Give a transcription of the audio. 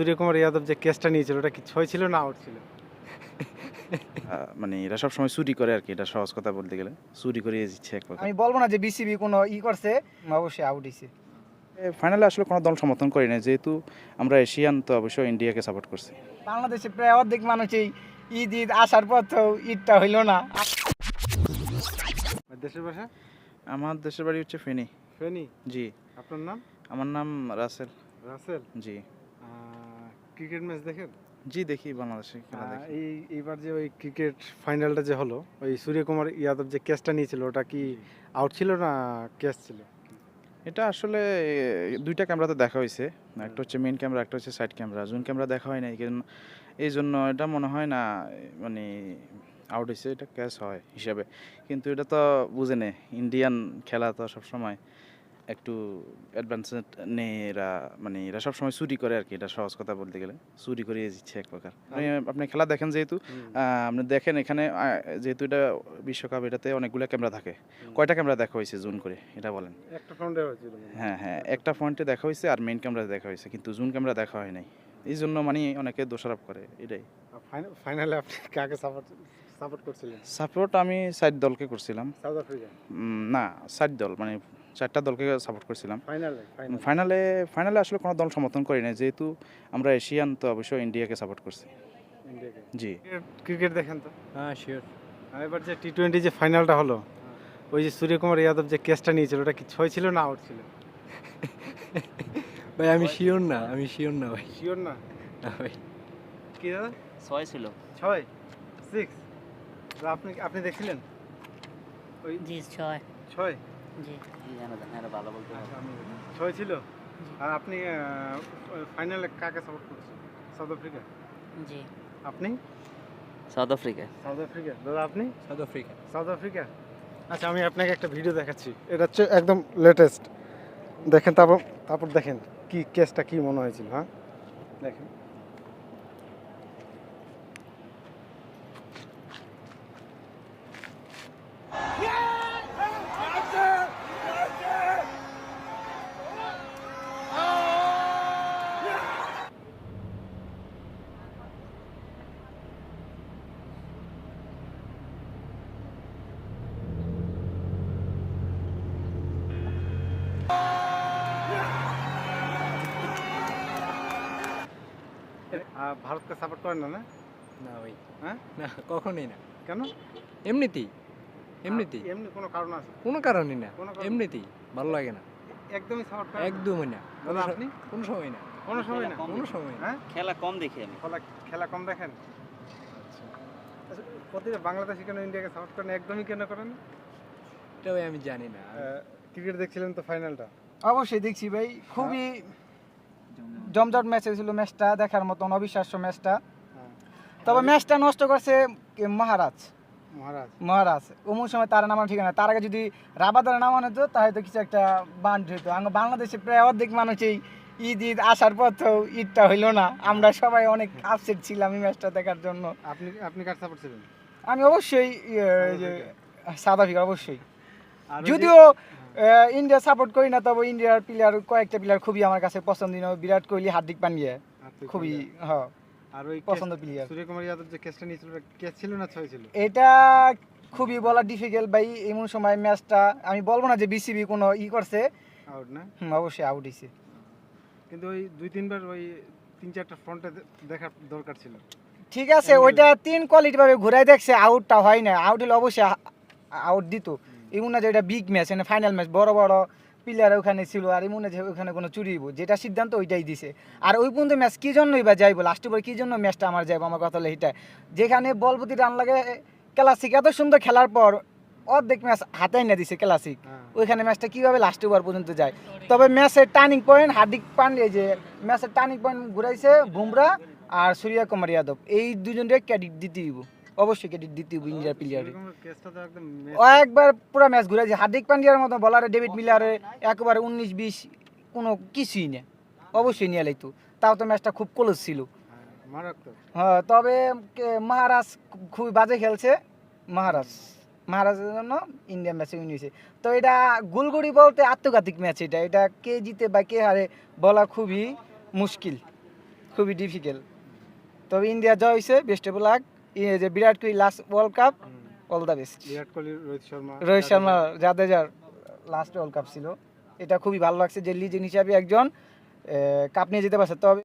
সূর্যকুমার যাদব যে কেসটা নিয়েছিল ওটা কি ছয় ছিল না আউট ছিল? মানে এরা সবসময় চুরি করে আর কি, এটা সহজ কথা বলতে গেলে চুরি করে জিতছে এক প্রকার। আমি বলবো না যে বিসিবি কোনো করছে, অবশ্যই আউট হইছে। ফাইনালে আসলে কোনো দল সমর্থন করি না, যেহেতু আমরা এশিয়ান তো অবশ্যই ইন্ডিয়াকে সাপোর্ট করছি। বাংলাদেশে প্রায় অর্ধেক মানুষই ঈদ আসার পর তো ঈদটা হইলো না। দেশের ভাষা? আমার দেশের বাড়ি হচ্ছে ফেনী। ফেনী। জি। আপনার নাম? আমার নাম রাসেল। রাসেল। জি। ক্রিকেট ম্যাচ দেখেন? জি দেখি, বাংলাদেশে খেলা দেখি। এইবার যে ওই ক্রিকেট ফাইনালটা যে হলো, ওই সূর্যকুমার যাদব যে কেসটা নিয়েছিল ওটা কি আউট ছিল না ক্যাচ ছিল? এটা আসলে দুইটা ক্যামেরাতে দেখা হয়েছে, একটা হচ্ছে মেইন ক্যামেরা, একটা হচ্ছে সাইড ক্যামেরা। জুন ক্যামেরা দেখা হয় না, এই জন্য এটা মনে হয় না মানে আউট হয়েছে, এটা ক্যাচ হয় হিসাবে। কিন্তু এটা তো বুঝে নে, ইন্ডিয়ান খেলা তো সবসময় একটু অ্যাডভান্স নেই এরা, মানে এরা সবসময় চুরি করে আর কি, এটা সহজ কথা বলতে গেলে চুরি করে জিতছে এক প্রকার। আপনি খেলা দেখেন যেহেতু, আপনি দেখেন এখানে যেহেতু এটা বিশ্বকাপ, এটাতে অনেকগুলো ক্যামেরা থাকে। কয়টা ক্যামেরা দেখা হয়েছে জুন করে এটা বলেন? একটা ফ্রন্টে হয়েছিল। হ্যাঁ হ্যাঁ, একটা পয়েন্টে দেখা হয়েছে আর মেইন ক্যামেরা দেখা হয়েছে, কিন্তু জুন ক্যামেরা দেখা হয় নাই। এই জন্য মানে অনেকে দোষারোপ করে এটাই। ফাইনালে আপনি কাকে সাপোর্ট করছিলেন? সাপোর্ট আমি সাইড দলকে করছিলাম। South Africa? না, সাইড দল মানে চারটা দলকে সাপোর্ট করছিলাম। ফাইনালে? ফাইনালে আসলে কোনো দল সমর্থন করি না, যেহেতু আমরা এশিয়ান তো অবশ্যই ইন্ডিয়াকে সাপোর্ট করছি। ইন্ডিয়াকে? জি। ক্রিকেট দেখেন তো? হ্যাঁ শিওর। এবার যে টি-20 যে ফাইনালটা হলো, ওই যে সূর্যকুমার যাদব যে কেসটা নিয়েছিল ওটা কি ছয় ছিল না আউট ছিল? ভাই আমি শিওর না, ভাই। শিওর না? না ভাই। কি দাদা? 6 ছিল। 6? 6? আপনি দেখছিলেন ওই? জি 6 6? জি কি জানো জানো ভালো বলতে পারো। আচ্ছা, আমি 6 ছিল। আর আপনি ফাইনালে কাকে সাপোর্ট করছেন? South Africa? জি আপনি? South Africa. South Africa. দাদা আপনি? South Africa. South Africa. আচ্ছা, আমি আপনাকে একটা ভিডিও দেখাচ্ছি, এটা হচ্ছে একদম লেটেস্ট। দেখেন, তারপর দেখেন কি কেসটা কি মনে হয়েছিল। হ্যাঁ দেখেন। ভারতকে সাপোর্ট করেন না? না না ভাই, হ্যাঁ, না কখনোই না। কেন? এমনিতেই এমনি কোনো কারণ আছে? কোনো কারণই না, কোনো কারণ? এমনিতেই ভালো লাগে না, একদমই সাপোর্ট করেন? একদমই না। দাদা আপনি? কোনো সময় না, কোনো সময় না? কোনো সময় না। হ্যাঁ, খেলা কম দেখি আমি। খেলা কম দেখেন? আচ্ছা, প্রতিটা বাংলাদেশি কেন ইন্ডিয়াকে সাপোর্ট করেন, একদমই কেন করেন? এটা ভাই আমি জানি না। ক্রিকেট দেখছিলেন তো ফাইনালটা? অবশ্যই দেখছি ভাই, খুবই জমজট ম্যাচ হয়েছিল, ম্যাচটা দেখার মতন অবিশ্বাস্য ম্যাচটা। তবে ম্যাচটা নষ্ট করছে মহারাজ। মহারাজ অমুক সময় তারা নামানো ঠিক না, তার আগে যদি রাবাদারে নামানো হতো তাহলে তো কিছু একটা বান্ড হইতো। বাংলাদেশে প্রায় অর্ধেক মানুষই ঈদ আসার পর তো ঈদটা হইলো না। আমরা সবাই অনেক আপসেট ছিলাম এই ম্যাচটা দেখার জন্য। আপনি কার সাপোর্ট ছিলেন? আমি অবশ্যই সাউথ আফ্রিকা অবশ্যই, আর যদিও ইন্ডিয়া সাপোর্ট করি না, তবে ইন্ডিয়ার প্লেয়ার কয়েকটা প্লেয়ার খুবই আমার কাছে পছন্দনীয়। বিরাট কোহলি, হার্দিক পান্ডিয়া খুবই আর ওই পছন্দ প্লেয়ার। সূর্যকুমার যাদব যে কেসটা নিয়েছিল ওটা কেস ছিল না ছয় ছিল? এটা খুবই বলা ডিফিকাল্ট ভাই, এমন সময় ম্যাচটা আমি বলবো না যে বিসিবি কোনো করছে। আউট না? অবশ্যই আউট হয়েছে। কিন্তু ওই 2-3 বার ওই 3-4টা ফ্রন্টে দেখার দরকার ছিল। ঠিক আছে, ওইটা 3 কোয়ালিটি ভাবে ঘুরাই দেখছে, আউটটা হয় না। আউট হলে অবশ্যই আউট দিত। এমন না যে এটা বিগ ম্যাচ, মানে ফাইনাল ম্যাচ, বড় বড় প্লেয়ার ওখানে ছিল, আর এমন না যে ওখানে কোনো চুরি হইব। যেটা সিদ্ধান্ত ওইটাই দিছে। আর ওই পর্যন্ত ম্যাচ কি জন্যই বা যাইবো, লাস্টে পরে কি জন্য ম্যাচটা আমার যাইবো, আমার কথা হলো এটা। যেখানে বল প্রতি রান লাগে, ক্লাসিক এত সুন্দর খেলার পর অর্ধেক ম্যাচ হাতাই না দিছে ক্লাসিক, ওইখানে ম্যাচটা কিভাবে লাস্ট ওভার পর্যন্ত যায়। তবে ম্যাচের টার্নিং পয়েন্ট হার্দিক পান্ডিয়া, যে ম্যাচের টার্নিং পয়েন্ট ঘুরাইছে বুমরা আর সূর্যকুমার যাদব, এই দুজনকে ক্রেডিট দিতে দিব, অবশ্যই ক্রেডিট দিতে দিব ইন্ডিয়ার প্লেয়ারে। ও একবার পুরো ম্যাচ ঘুরাইছে। হার্দিক পান্ডিয়ার মতো বলারে, ডেভিড মিলারে একবারে 19-20 কোনো কিছুই না, অবশ্যই নিয়ে লাইতো। তাও তো ম্যাচটা খুব ক্লোজ ছিল। হ্যাঁ, তবে মহারাজ খুবই বাজে খেলছে। মহারাজের জন্য ইন্ডিয়ান ম্যাচে উইন হয়েছে। তো এটা গুলগুড়ি বলতে আত্মঘাতিক ম্যাচ, এটা কে জিতে বা কে হারে বলা খুবই মুশকিল। খুবই ডিফিকাল্ট। তবে ইন্ডিয়া জয় হয়েছে, বেস্ট অফ লাক। যে Virat Kohli last World Cup, all the best. Virat Kohli, Rohit Sharma, Rohit Sharma, জাদেজার লাস্ট ওয়ার্ল্ড কাপ ছিল, এটা খুবই ভালো লাগছে যে লিজেন্ড হিসাবে একজন কাপ নিয়ে যেতে পারছে। তবে